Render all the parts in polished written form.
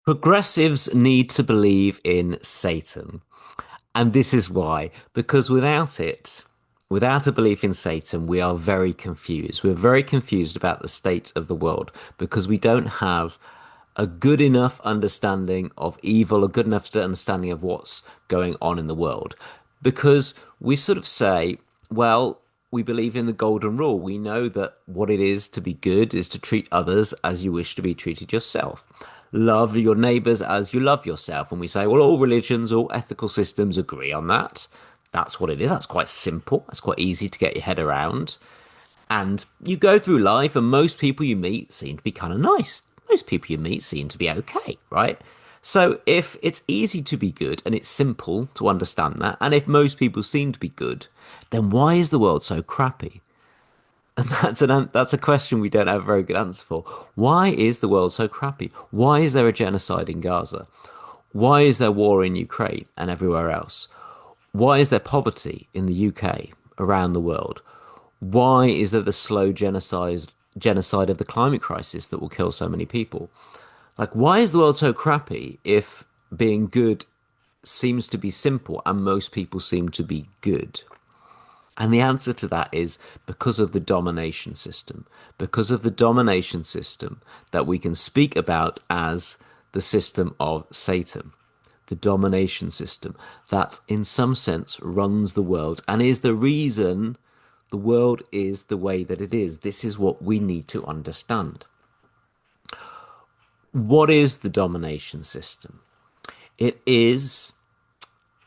Progressives need to believe in Satan. And this is why, because without a belief in Satan, we are very confused. We're very confused about the state of the world because we don't have a good enough understanding of evil, a good enough understanding of what's going on in the world. Because we sort of say, well, we believe in the golden rule. We know that what it is to be good is to treat others as you wish to be treated yourself. Love your neighbors as you love yourself. And we say, well, all religions, all ethical systems agree on that. That's what it is. That's quite simple. That's quite easy to get your head around. And you go through life, and most people you meet seem to be kind of nice. Most people you meet seem to be okay, right? So if it's easy to be good and it's simple to understand that, and if most people seem to be good, then why is the world so crappy? And that's a question we don't have a very good answer for. Why is the world so crappy? Why is there a genocide in Gaza? Why is there war in Ukraine and everywhere else? Why is there poverty in the UK, around the world? Why is there the slow genocide of the climate crisis that will kill so many people? Like, why is the world so crappy if being good seems to be simple and most people seem to be good? And the answer to that is because of the domination system, because of the domination system that we can speak about as the system of Satan, the domination system that in some sense runs the world and is the reason the world is the way that it is. This is what we need to understand. What is the domination system? It is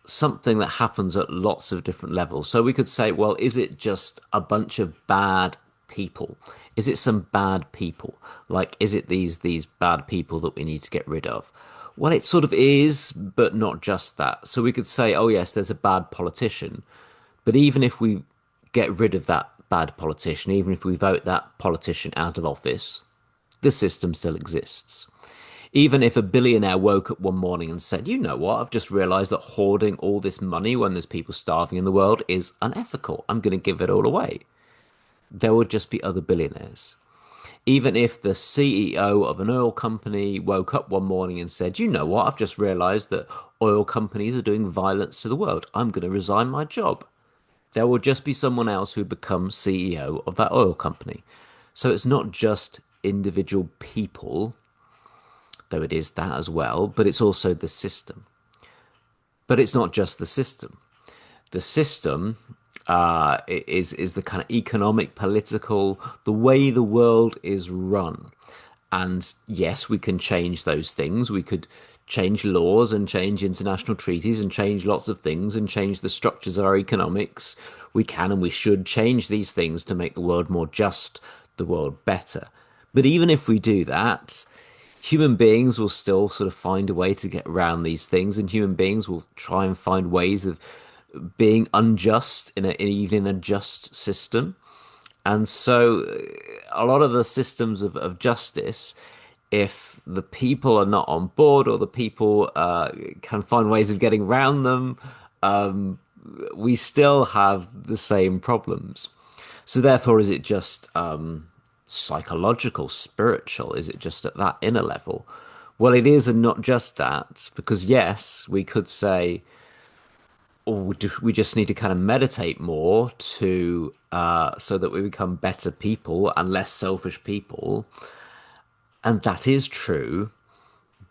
something that happens at lots of different levels. So we could say, well, is it just a bunch of bad people? Is it some bad people? Like, is it these bad people that we need to get rid of? Well, it sort of is, but not just that. So we could say, oh yes, there's a bad politician, but even if we get rid of that bad politician, even if we vote that politician out of office, the system still exists. Even if a billionaire woke up one morning and said, you know what, I've just realized that hoarding all this money when there's people starving in the world is unethical. I'm going to give it all away. There would just be other billionaires. Even if the CEO of an oil company woke up one morning and said, you know what, I've just realized that oil companies are doing violence to the world. I'm going to resign my job. There will just be someone else who becomes CEO of that oil company. So it's not just individual people, though it is that as well, but it's also the system. But it's not just the system. The system is the kind of economic, political, the way the world is run. And yes, we can change those things. We could change laws and change international treaties and change lots of things and change the structures of our economics. We can and we should change these things to make the world more just, the world better. But even if we do that, human beings will still sort of find a way to get around these things, and human beings will try and find ways of being unjust even a just system. And so a lot of the systems of justice, if the people are not on board or the people can find ways of getting around them, we still have the same problems. So therefore, is it just psychological, spiritual? Is it just at that inner level? Well, it is, and not just that, because yes, we could say, or we just need to kind of meditate more to so that we become better people and less selfish people. And that is true,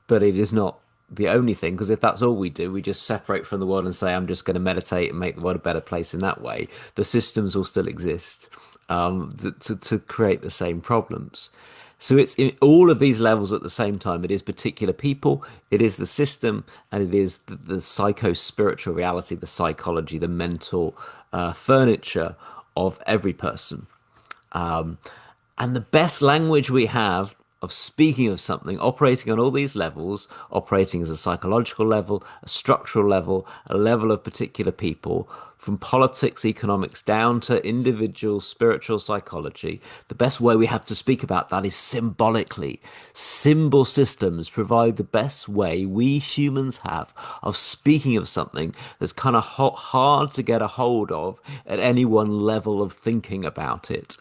but it is not the only thing, because if that's all we do, we just separate from the world and say, I'm just going to meditate and make the world a better place in that way, the systems will still exist to create the same problems. So it's in all of these levels at the same time. It is particular people, it is the system, and it is the psycho-spiritual reality, the psychology, the mental furniture of every person. And the best language we have of speaking of something, operating on all these levels, operating as a psychological level, a structural level, a level of particular people, from politics, economics, down to individual spiritual psychology, the best way we have to speak about that is symbolically. Symbol systems provide the best way we humans have of speaking of something that's kind of hard to get a hold of at any one level of thinking about it.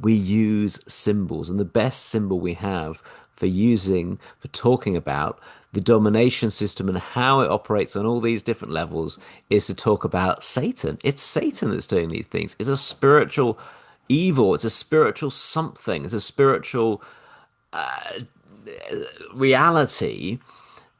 we use symbols. And the best symbol we have for talking about the domination system and how it operates on all these different levels is to talk about Satan. It's Satan that's doing these things. It's a spiritual evil. It's a spiritual something. It's a spiritual reality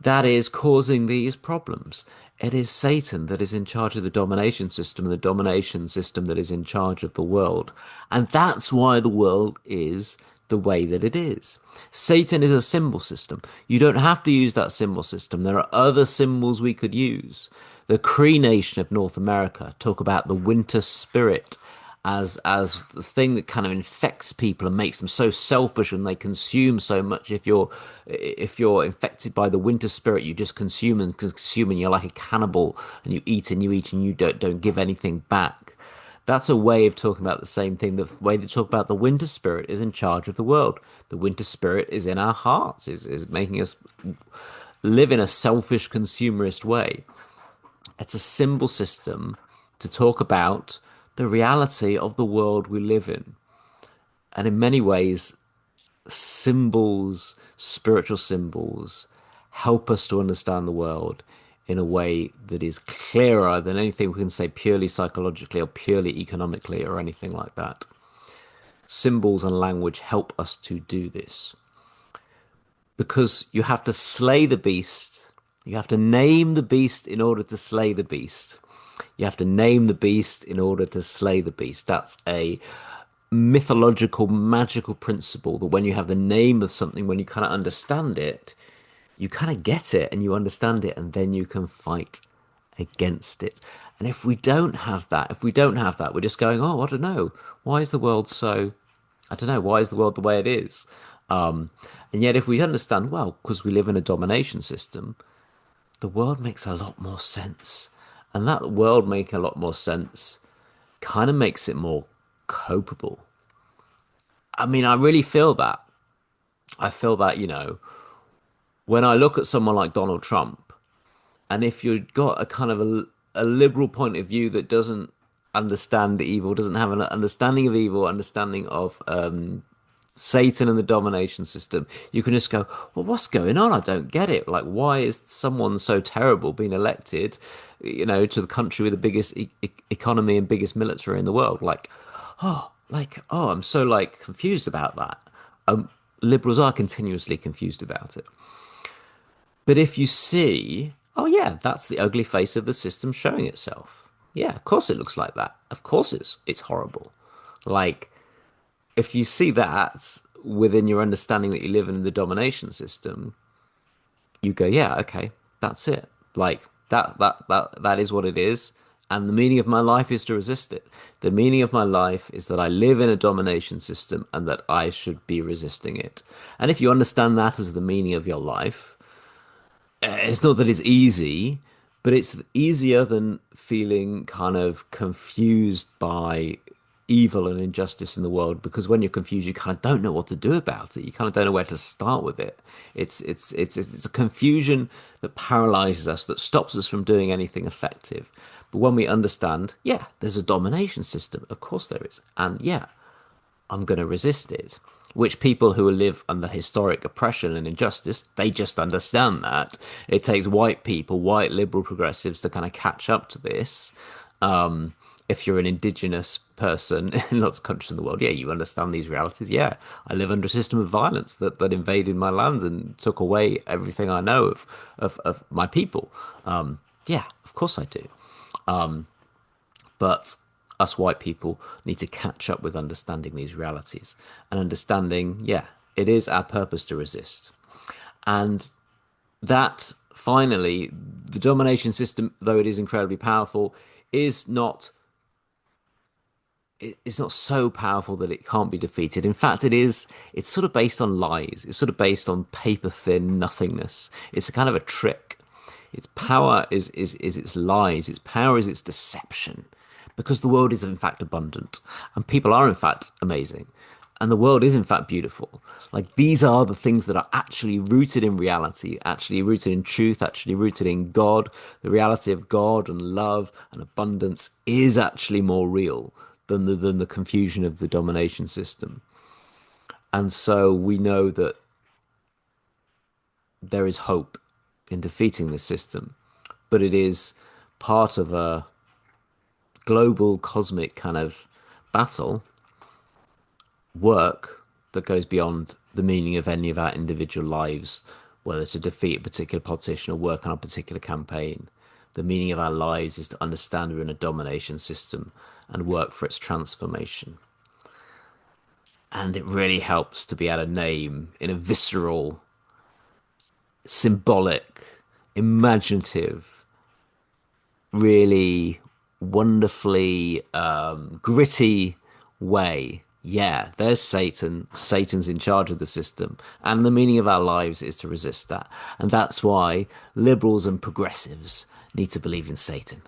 that is causing these problems. It is Satan that is in charge of the domination system, and the domination system that is in charge of the world. And that's why the world is the way that it is. Satan is a symbol system. You don't have to use that symbol system. There are other symbols we could use. The Cree Nation of North America talk about the winter spirit as the thing that kind of infects people and makes them so selfish and they consume so much. If you're infected by the winter spirit, you just consume and consume, and you're like a cannibal, and you eat and you eat and you don't give anything back. That's a way of talking about the same thing. The way they talk about the winter spirit is in charge of the world. The winter spirit is in our hearts, is making us live in a selfish consumerist way. It's a symbol system to talk about the reality of the world we live in. And in many ways, symbols, spiritual symbols, help us to understand the world in a way that is clearer than anything we can say purely psychologically or purely economically or anything like that. Symbols and language help us to do this. Because you have to slay the beast, you have to name the beast in order to slay the beast. You have to name the beast in order to slay the beast. That's a mythological, magical principle that when you have the name of something, when you kind of understand it, you kind of get it and you understand it, and then you can fight against it. And if we don't have that, we're just going, oh, I don't know. Why is the world so, I don't know, why is the world the way it is? And yet if we understand, well, because we live in a domination system, the world makes a lot more sense. And that world making a lot more sense kind of makes it more copable. I mean, I really feel that. I feel that, when I look at someone like Donald Trump, and if you've got a kind of a liberal point of view that doesn't understand evil, doesn't have an understanding of evil, understanding of Satan and the domination system, you can just go, well, what's going on? I don't get it. Like, why is someone so terrible being elected, to the country with the biggest economy and biggest military in the world? I'm so confused about that. Liberals are continuously confused about it. But if you see, oh yeah, that's the ugly face of the system showing itself. Yeah, of course it looks like that. Of course it's horrible. Like, if you see that within your understanding that you live in the domination system, you go, yeah, okay, that's it. Like that is what it is. And the meaning of my life is to resist it. The meaning of my life is that I live in a domination system and that I should be resisting it. And if you understand that as the meaning of your life, it's not that it's easy, but it's easier than feeling kind of confused by evil and injustice in the world, because when you're confused, you kind of don't know what to do about it. You kind of don't know where to start with it. It's a confusion that paralyzes us, that stops us from doing anything effective. But when we understand, yeah, there's a domination system, of course there is, and yeah, I'm going to resist it. Which people who live under historic oppression and injustice, they just understand that. It takes white people, white liberal progressives, to kind of catch up to this. If you're an indigenous person in lots of countries in the world, yeah, you understand these realities. Yeah, I live under a system of violence that invaded my lands and took away everything I know of my people. Yeah, of course I do. But us white people need to catch up with understanding these realities and understanding, yeah, it is our purpose to resist. And that, finally, the domination system, though it is incredibly powerful, is not it's not so powerful that it can't be defeated. In fact, it's sort of based on lies. It's sort of based on paper thin nothingness. It's a kind of a trick. Its power is its lies. Its power is its deception, because the world is in fact abundant and people are in fact amazing. And the world is in fact beautiful. Like, these are the things that are actually rooted in reality, actually rooted in truth, actually rooted in God. The reality of God and love and abundance is actually more real than the confusion of the domination system. And so we know that there is hope in defeating this system, but it is part of a global cosmic kind of battle work that goes beyond the meaning of any of our individual lives, whether to defeat a particular politician or work on a particular campaign. The meaning of our lives is to understand we're in a domination system and work for its transformation. And it really helps to be able to name in a visceral, symbolic, imaginative, really wonderfully gritty way. Yeah, there's Satan. Satan's in charge of the system. And the meaning of our lives is to resist that. And that's why liberals and progressives need to believe in Satan.